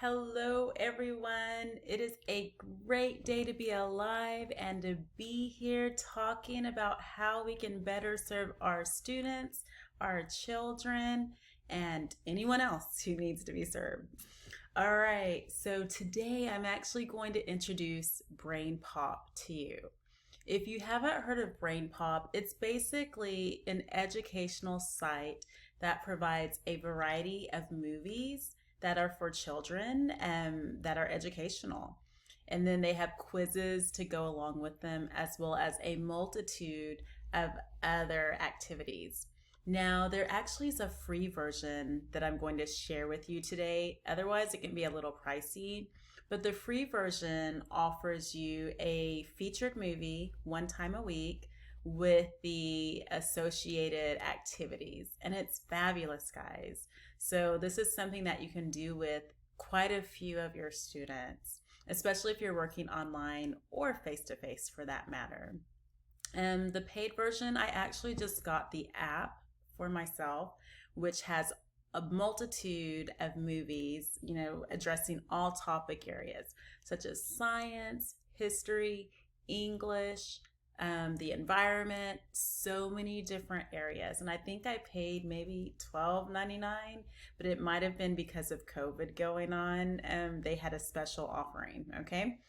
Hello, everyone. It is a great day to be alive and to be here talking about how we can better serve our students, our children, and anyone else who needs to be served. All right, so today I'm actually going to introduce BrainPop to you. If you haven't heard of BrainPop, it's basically an educational site that provides a variety of movies that are for children and that are educational. And then they have quizzes to go along with them, as well as a multitude of other activities. Now, there actually is a free version that I'm going to share with you today. Otherwise, it can be a little pricey. But the free version offers you a featured movie one time a week with the associated activities. And it's fabulous, guys. So, this is something that you can do with quite a few of your students, especially if you're working online or face to face for that matter. And the paid version, I actually just got the app for myself, which has a multitude of movies, addressing all topic areas such as science, history, English, the environment, so many different areas. And I think I paid maybe $12.99, but it might have been because of COVID going on. They had a special offering, okay?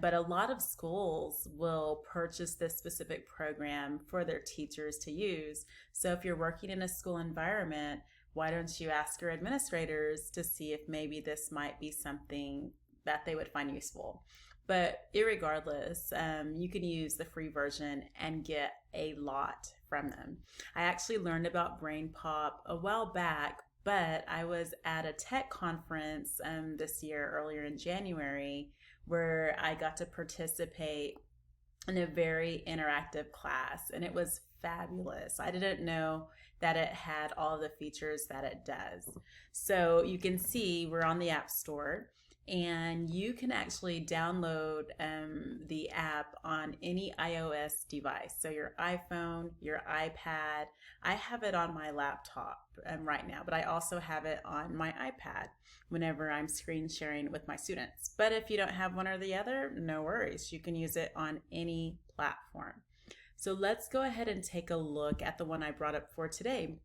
But a lot of schools will purchase this specific program for their teachers to use. So if you're working in a school environment, why don't you ask your administrators to see if maybe this might be something that they would find useful? But irregardless, you can use the free version and get a lot from them. I actually learned about BrainPop a while back, but I was at a tech conference this year, earlier in January, where I got to participate in a very interactive class, and it was fabulous. I didn't know that it had all the features that it does. So you can see we're on the App Store, and you can actually download the app on any iOS device. So your iPhone, your iPad. I have it on my laptop right now, but I also have it on my iPad whenever I'm screen sharing with my students. But if you don't have one or the other, no worries. You can use it on any platform. So let's go ahead and take a look at the one I brought up for today.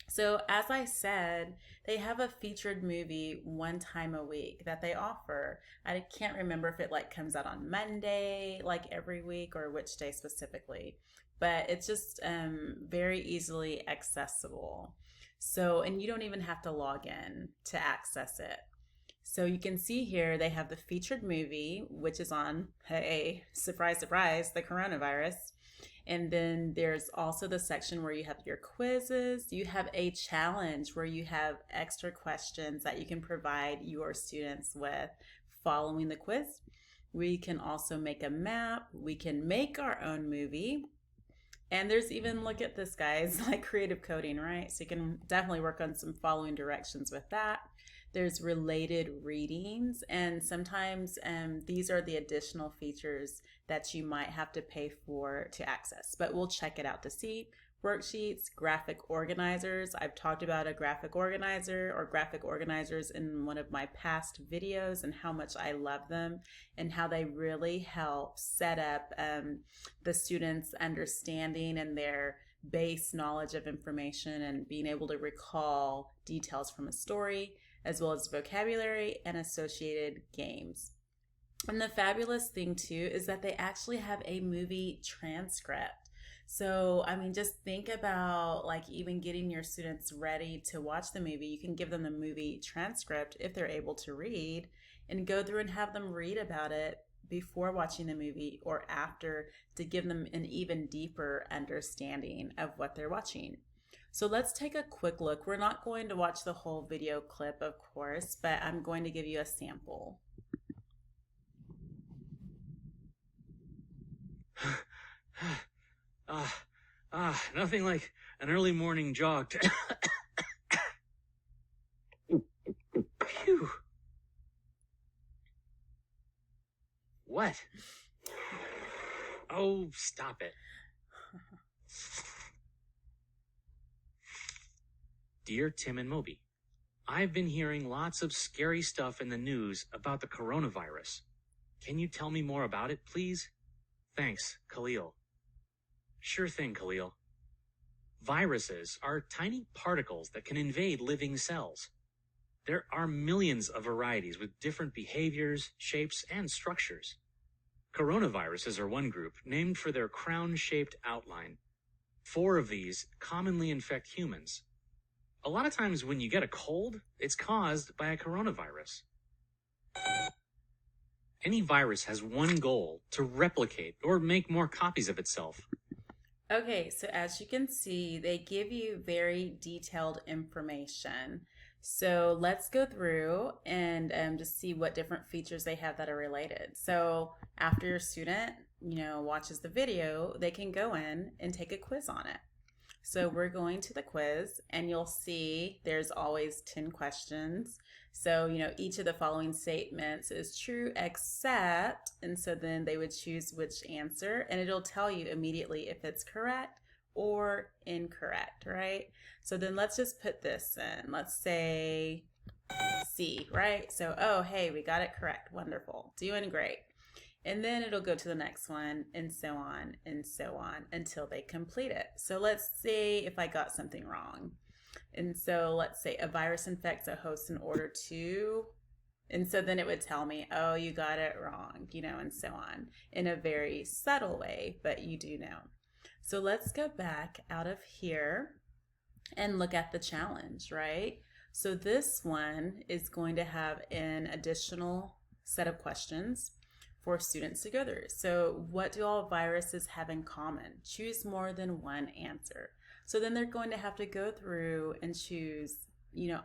So as I said, they have a featured movie one time a week that they offer. I can't remember if it comes out on Monday, every week, or which day specifically, but it's just very easily accessible. So, and you don't even have to log in to access it. So you can see here they have the featured movie, which is on, hey, surprise, surprise, the coronavirus. And then there's also the section where you have your quizzes. You have a challenge where you have extra questions that you can provide your students with following the quiz. We can also make a map. We can make our own movie. And there's even, look at this, guys, creative coding, right? So you can definitely work on some following directions with that. There's related readings, and sometimes these are the additional features that you might have to pay for to access, but we'll check it out to see. Worksheets, graphic organizers. I've talked about a graphic organizer or graphic organizers in one of my past videos and how much I love them and how they really help set up the students' understanding and their base knowledge of information and being able to recall details from a story, as well as vocabulary and associated games. And the fabulous thing too is that they actually have a movie transcript. So, just think about even getting your students ready to watch the movie. You can give them the movie transcript if they're able to read and go through and have them read about it before watching the movie or after to give them an even deeper understanding of what they're watching. So let's take a quick look. We're not going to watch the whole video clip, of course, but I'm going to give you a sample. Nothing like an early morning jog to... Phew. What? Oh, stop it. Dear Tim and Moby, I've been hearing lots of scary stuff in the news about the coronavirus. Can you tell me more about it, please? Thanks, Khalil. Sure thing, Khalil. Viruses are tiny particles that can invade living cells. There are millions of varieties with different behaviors, shapes, and structures. Coronaviruses are one group, named for their crown-shaped outline. 4 of these commonly infect humans. A lot of times when you get a cold, it's caused by a coronavirus. Any virus has one goal: to replicate or make more copies of itself. Okay, so as you can see, they give you very detailed information. So let's go through and just see what different features they have that are related. So after your student, watches the video, they can go in and take a quiz on it. So we're going to the quiz, and you'll see there's always 10 questions. So, each of the following statements is true except, and so then they would choose which answer, and it'll tell you immediately if it's correct or incorrect, right? So then let's just put this in. Let's say C, right? So, oh, hey, we got it correct. Wonderful. Doing great. And then it'll go to the next one, and so on until they complete it. So let's see if I got something wrong. And so let's say a virus infects a host in order to, and so then it would tell me, oh, you got it wrong, and so on, in a very subtle way, but you do know. So let's go back out of here and look at the challenge, right? So this one is going to have an additional set of questions for students to go through. So what do all viruses have in common? Choose more than one answer. So then they're going to have to go through and choose,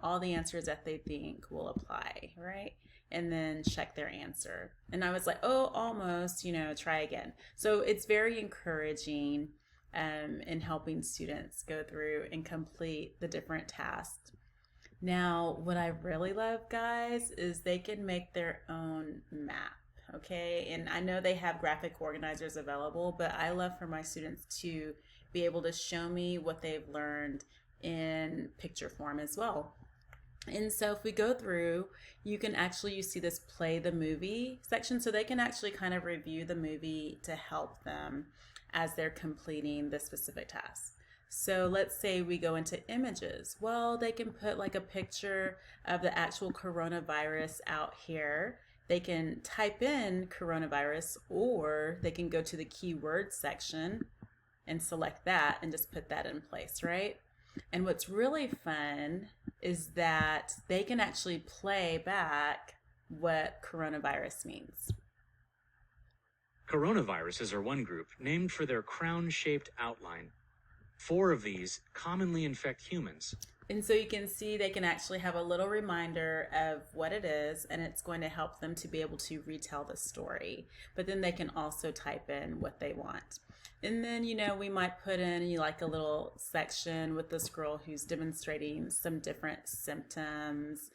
all the answers that they think will apply, right? And then check their answer. And I was like, oh, almost, try again. So it's very encouraging in helping students go through and complete the different tasks. Now, what I really love, guys, is they can make their own map. Okay, and I know they have graphic organizers available, but I love for my students to be able to show me what they've learned in picture form as well. And so if we go through, you see this play the movie section, so they can actually kind of review the movie to help them as they're completing the specific task. So let's say we go into images. Well, they can put like a picture of the actual coronavirus out here. They can type in coronavirus, or they can go to the keyword section and select that and just put that in place, right? And what's really fun is that they can actually play back what coronavirus means. Coronaviruses are one group, named for their crown-shaped outline. 4 of these commonly infect humans. And so you can see they can actually have a little reminder of what it is, and it's going to help them to be able to retell the story. But then they can also type in what they want. And then, we might put in like a little section with this girl who's demonstrating some different symptoms,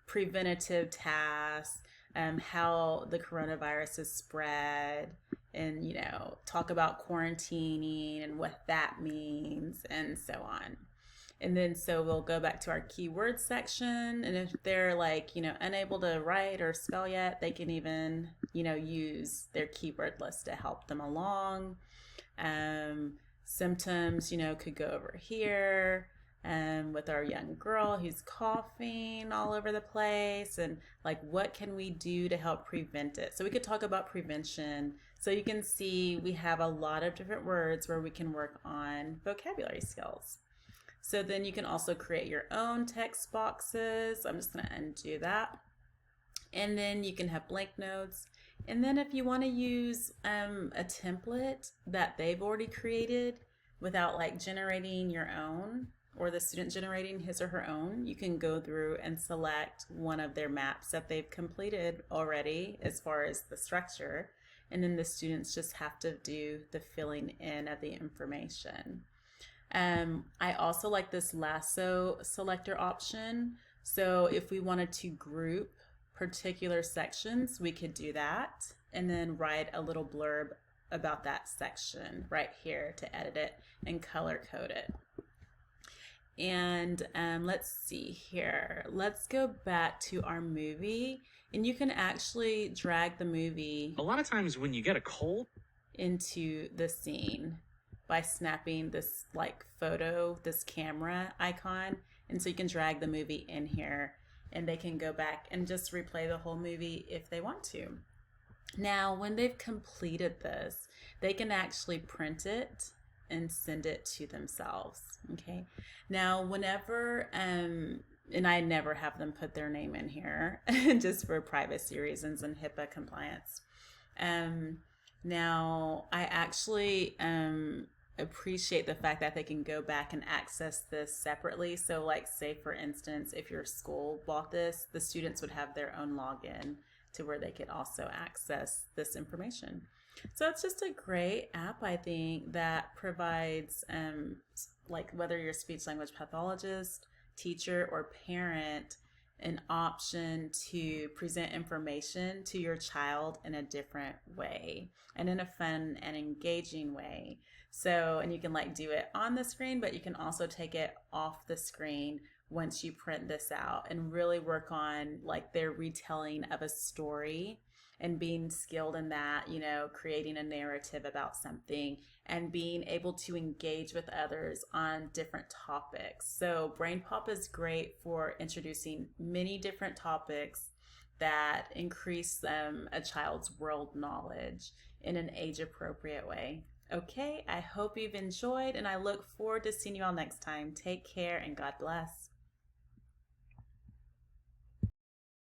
preventative tasks, how the coronavirus is spread, and, talk about quarantining and what that means, and so on. And then so we'll go back to our keyword section, and if they're like, unable to write or spell yet, they can even, use their keyword list to help them along. Symptoms, could go over here with our young girl who's coughing all over the place, and like, what can we do to help prevent it? So we could talk about prevention. So you can see we have a lot of different words where we can work on vocabulary skills. So then you can also create your own text boxes. I'm just going to undo that. And then you can have blank notes. And then if you want to use a template that they've already created without like generating your own, or the student generating his or her own, you can go through and select one of their maps that they've completed already as far as the structure. And then the students just have to do the filling in of the information. I also like this lasso selector option. So if we wanted to group particular sections, we could do that and then write a little blurb about that section right here to edit it and color code it. And let's see here. Let's go back to our movie. And you can actually drag the movie A lot of times when you get a cold, into the scene by snapping this like photo, this camera icon. And so you can drag the movie in here and they can go back and just replay the whole movie if they want to. Now, when they've completed this, they can actually print it and send it to themselves. Okay. Now, whenever, and I never have them put their name in here just for privacy reasons and HIPAA compliance. Now, I actually appreciate the fact that they can go back and access this separately. So, like, say for instance, if your school bought this, the students would have their own login to where they could also access this information. So it's just a great app, I think, that provides, like, whether you're a speech language pathologist, teacher, or parent, an option to present information to your child in a different way and in a fun and engaging way. So, and you can like do it on the screen, but you can also take it off the screen once you print this out and really work on like their retelling of a story and being skilled in that, you know, creating a narrative about something and being able to engage with others on different topics. So BrainPop is great for introducing many different topics that increase a child's world knowledge in an age appropriate way. Okay, I hope you've enjoyed and I look forward to seeing you all next time. Take care and God bless.